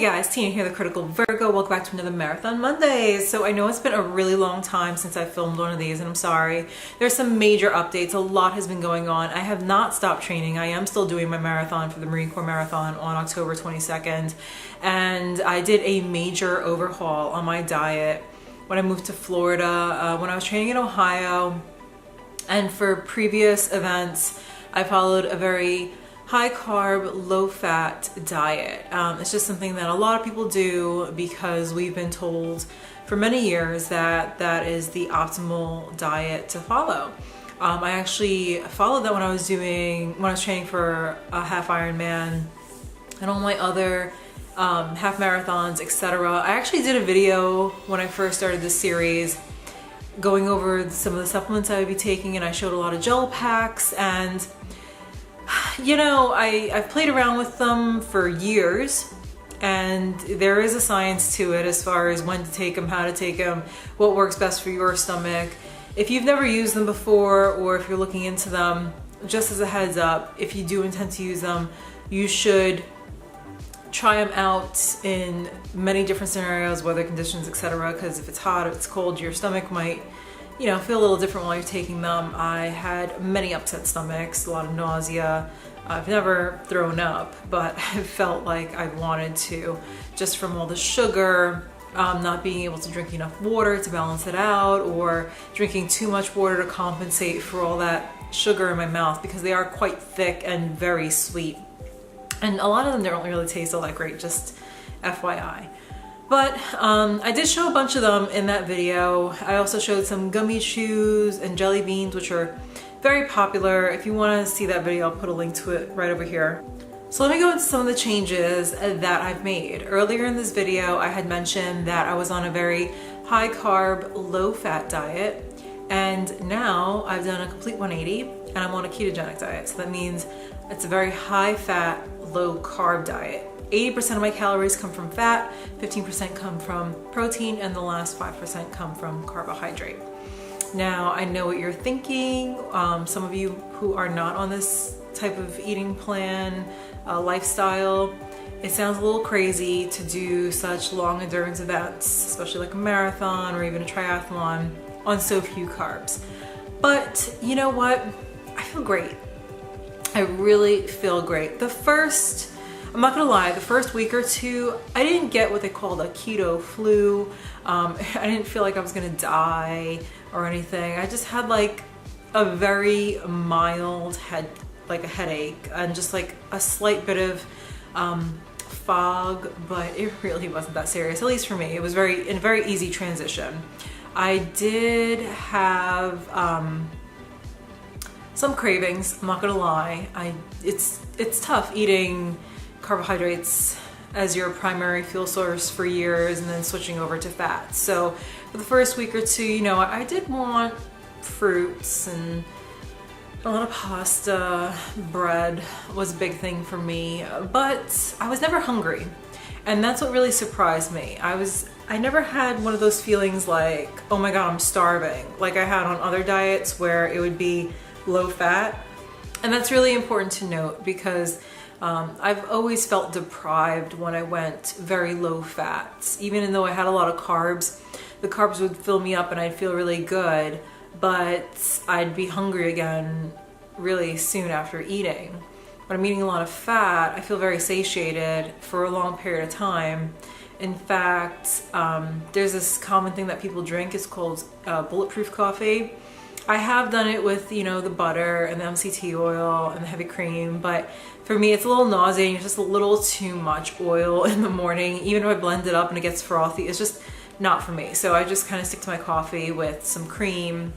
guys, Tina here, the Critical Virgo. Welcome back to another Marathon Monday. So I know it's been a really long time since I filmed one of these, and I'm sorry. There's some major updates. A lot has been going on. I have not stopped training. I am still doing my marathon for the Marine Corps Marathon on October 22nd. And I did a major overhaul on my diet when I moved to Florida, when I was training in Ohio. And for previous events, I followed a very high carb, low fat diet. It's just something that a lot of people do because we've been told for many years that that is the optimal diet to follow. I actually followed that when I was training for a half Ironman and all my other half marathons, etc. I actually did a video when I first started this series going over some of the supplements I would be taking, and I showed a lot of gel packs. And you know, I've played around with them for years, and there is a science to it as far as when to take them, how to take them, what works best for your stomach. If you've never used them before, or if you're looking into them, just as a heads up, if you do intend to use them, you should try them out in many different scenarios, weather conditions, etc. Because if it's hot, if it's cold, your stomach might, you know, feel a little different while you're taking them. I had many upset stomachs, a lot of nausea. I've never thrown up, but I felt like I wanted to, just from all the sugar, not being able to drink enough water to balance it out, or drinking too much water to compensate for all that sugar in my mouth, because they are quite thick and very sweet. And a lot of them don't really taste all that great, just FYI. But I did show a bunch of them in that video. I also showed some gummy chews and jelly beans, which are very popular. If you want to see that video, I'll put a link to it right over here. So let me go into some of the changes that I've made. Earlier in this video, I had mentioned that I was on a very high carb, low fat diet. And now I've done a complete 180 and I'm on a ketogenic diet. So that means it's a very high fat, low carb diet. 80% of my calories come from fat, 15% come from protein, and the last 5% come from carbohydrate. Now, I know what you're thinking. Some of you who are not on this type of eating plan, lifestyle, it sounds a little crazy to do such long endurance events, especially like a marathon or even a triathlon, on so few carbs. But you know what? I feel great. I really feel great. I'm not gonna lie, the first week or two, I didn't get what they called a keto flu. I didn't feel like I was gonna die or anything. I just had like a very mild like a headache, and just like a slight bit of fog, but it really wasn't that serious, at least for me. It was a very easy transition. I did have some cravings, I'm not gonna lie. It's tough eating carbohydrates as your primary fuel source for years and then switching over to fat. So for the first week or two, you know, I did want fruits, and a lot of pasta, bread was a big thing for me, but I was never hungry. And that's what really surprised me. I never had one of those feelings like, oh my God, I'm starving, like I had on other diets where it would be low fat. And that's really important to note, because I've always felt deprived when I went very low fat. Even though I had a lot of carbs, the carbs would fill me up and I'd feel really good, but I'd be hungry again really soon after eating. When I'm eating a lot of fat, I feel very satiated for a long period of time. In fact, there's this common thing that people drink. It's called bulletproof coffee. I have done it with, you know, the butter and the MCT oil and the heavy cream, but for me it's a little nauseating. It's just a little too much oil in the morning. Even if I blend it up and it gets frothy, it's just not for me. So I just kind of stick to my coffee with some cream.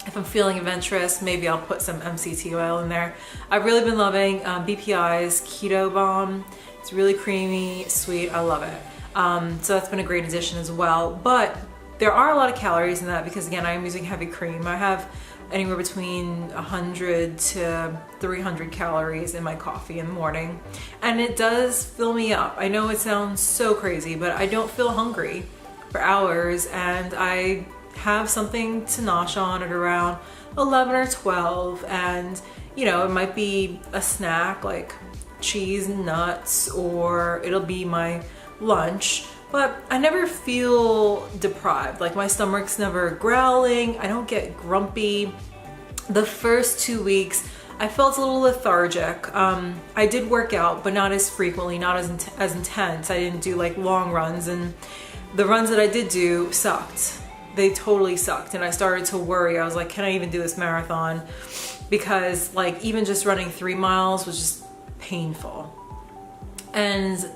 If I'm feeling adventurous, maybe I'll put some MCT oil in there. I've really been loving BPI's Keto Bomb. It's really creamy, sweet, I love it. So that's been a great addition as well. But there are a lot of calories in that, because again, I am using heavy cream. I have anywhere between 100 to 300 calories in my coffee in the morning, and it does fill me up. I know it sounds so crazy, but I don't feel hungry for hours, and I have something to nosh on at around 11 or 12, and you know, it might be a snack like cheese and nuts, or it'll be my lunch, but I never feel deprived. Like my stomach's never growling, I don't get grumpy. The first 2 weeks, I felt a little lethargic. I did work out, but not as frequently, not as intense. I didn't do like long runs, and the runs that I did do sucked. They totally sucked, and I started to worry. I was like, can I even do this marathon? Because like even just running 3 miles was just painful. And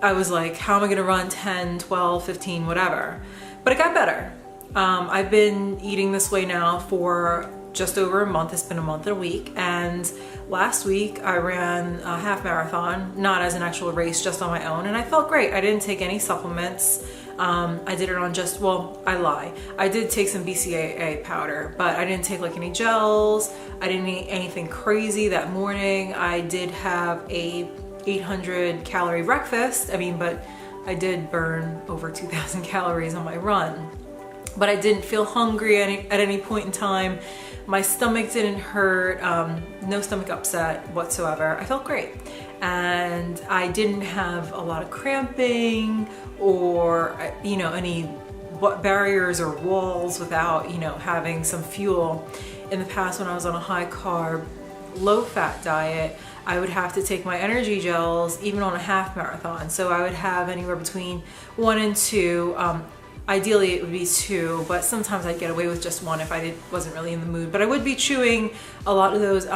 I was like, how am I gonna run 10, 12, 15, whatever? But it got better. I've been eating this way now for just over a month. It's been a month and a week. And last week I ran a half marathon, not as an actual race, just on my own. And I felt great. I didn't take any supplements. I did it on just, well, I lie. I did take some BCAA powder, but I didn't take like any gels. I didn't eat anything crazy that morning. I did have a 800 calorie breakfast. But I did burn over 2,000 calories on my run. But I didn't feel hungry at any point in time. My stomach didn't hurt, no stomach upset whatsoever. I felt great. And I didn't have a lot of cramping or, any barriers or walls without, having some fuel. In the past, when I was on a high carb, low fat diet, I would have to take my energy gels even on a half marathon. So I would have anywhere between 1 and 2. Ideally it would be 2, but sometimes I'd get away with just 1 if I wasn't really in the mood. But I would be chewing a lot of those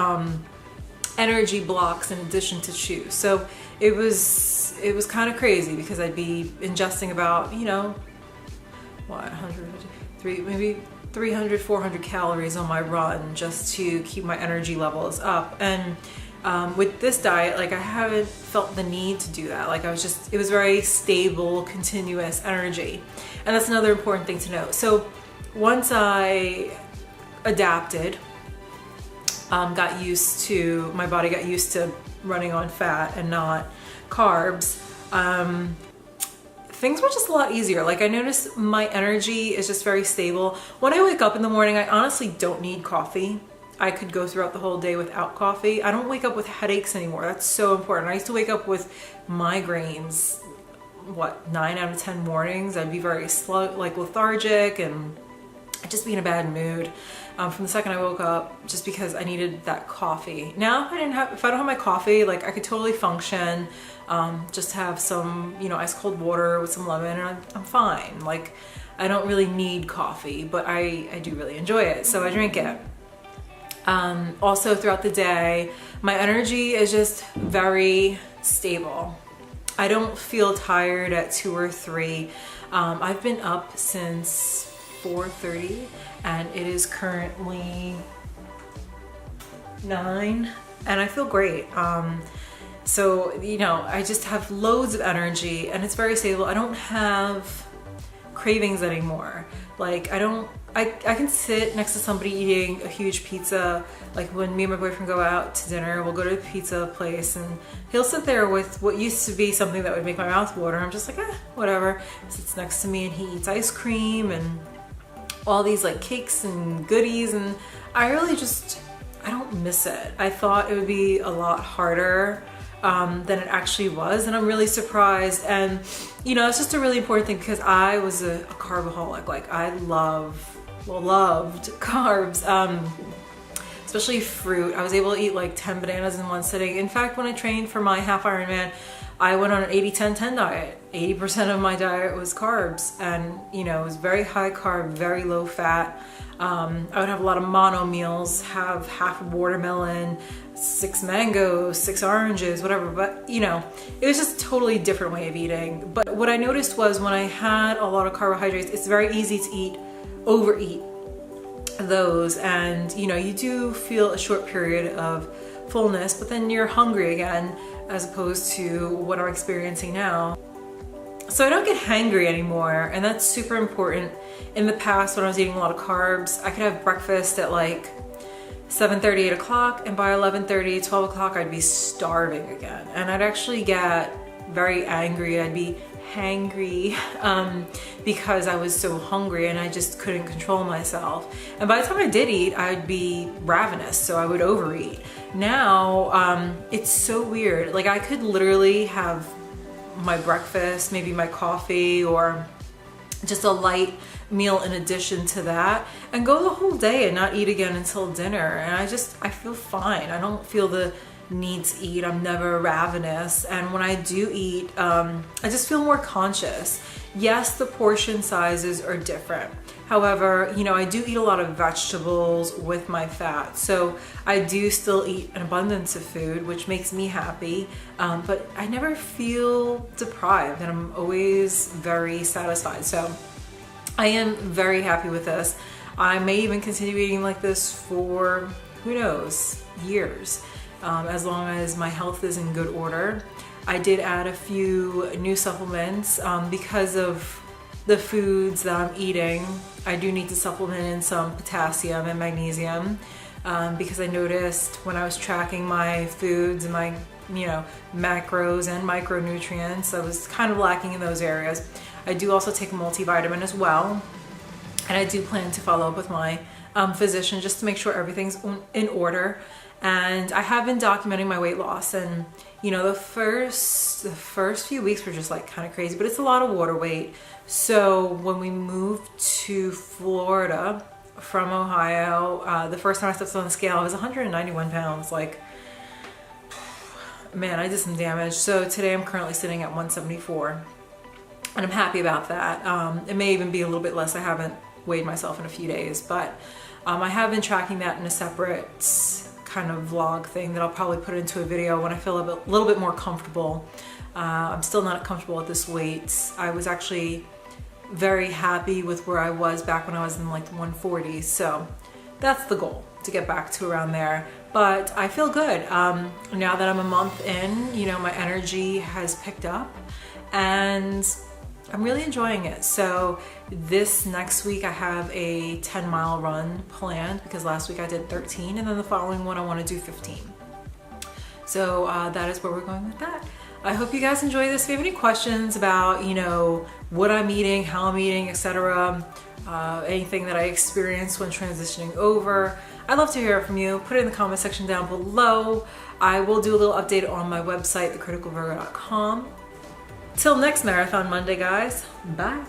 energy blocks in addition to chew. So it was kind of crazy because I'd be ingesting about, 300, 400 calories on my run just to keep my energy levels up. And with this diet, like I haven't felt the need to do that. Like it was very stable, continuous energy. And that's another important thing to know. So once I adapted, my body got used to running on fat and not carbs, things were just a lot easier. Like I noticed my energy is just very stable. When I wake up in the morning, I honestly don't need coffee. I could go throughout the whole day without coffee. I don't wake up with headaches anymore. That's so important. I used to wake up with migraines, 9 out of 10 mornings. I'd be very lethargic, and I'd just be in a bad mood from the second I woke up, just because I needed that coffee. Now, if I don't have my coffee, like I could totally function, just have some, ice cold water with some lemon, and I'm fine. Like I don't really need coffee, but I do really enjoy it, so I drink it. Also throughout the day, my energy is just very stable. I don't feel tired at 2 or 3. I've been up since 4:30 and it is currently 9 and I feel great. So, I just have loads of energy and it's very stable. I don't have cravings anymore. Like I can sit next to somebody eating a huge pizza. Like when me and my boyfriend go out to dinner, we'll go to a pizza place and he'll sit there with what used to be something that would make my mouth water. I'm just like, whatever. He sits next to me and he eats ice cream and all these like cakes and goodies, and I don't miss it. I thought it would be a lot harder than it actually was, and I'm really surprised. And it's just a really important thing because I was a carbaholic. Like I loved carbs, especially fruit. I was able to eat like 10 bananas in one sitting. In fact, when I trained for my half Ironman, I went on an 80-10-10 diet. 80% of my diet was carbs, and it was very high carb, very low fat. I would have a lot of mono meals, have half a watermelon, 6 mangoes, 6 oranges, whatever. But it was just a totally different way of eating. But what I noticed was when I had a lot of carbohydrates, it's very easy to overeat those, and you do feel a short period of fullness, but then you're hungry again, as opposed to what I'm experiencing now. So I don't get hangry anymore, and that's super important. In the past, when I was eating a lot of carbs, I could have breakfast at like 7:30, 8 o'clock, and by 11:30, 12 o'clock, I'd be starving again. And I'd actually get very angry. I'd be hangry because I was so hungry and I just couldn't control myself. And by the time I did eat, I'd be ravenous, so I would overeat. Now, it's so weird. Like I could literally have my breakfast, maybe my coffee, or just a light meal in addition to that, and go the whole day and not eat again until dinner. And I feel fine. I don't feel the need to eat. I'm never ravenous. And when I do eat, I just feel more conscious. Yes, the portion sizes are different. However, you know, I do eat a lot of vegetables with my fat. So I do still eat an abundance of food, which makes me happy. But I never feel deprived, and I'm always very satisfied. So I am very happy with this. I may even continue eating like this for, who knows, years, as long as my health is in good order. I did add a few new supplements because of the foods that I'm eating. I do need to supplement in some potassium and magnesium because I noticed when I was tracking my foods and my, you know, macros and micronutrients, I was kind of lacking in those areas. I do also take a multivitamin as well, and I do plan to follow up with my physician just to make sure everything's in order. And I have been documenting my weight loss, and you know, the first few weeks were just like kind of crazy, but it's a lot of water weight. So when we moved to Florida from Ohio, the first time I stepped on the scale, I was 191 pounds. Like, man, I did some damage. So today I'm currently sitting at 174, and I'm happy about that. It may even be a little bit less. I haven't weighed myself in a few days, but I have been tracking that in a separate kind of vlog thing that I'll probably put into a video when I feel a little bit more comfortable. I'm still not comfortable at this weight. I was actually very happy with where I was back when I was in like the 140s. So that's the goal, to get back to around there. But I feel good. Now that I'm a month in, you know, my energy has picked up and I'm really enjoying it. So this next week I have a 10-mile run planned because last week I did 13, and then the following one I want to do 15. So that is where we're going with that. I hope you guys enjoy this. If you have any questions about, you know, what I'm eating, how I'm eating, etc., anything that I experienced when transitioning over, I'd love to hear from you. Put it in the comment section down below. I will do a little update on my website, thecriticalvirgo.com. Till next Marathon Monday, guys. Bye.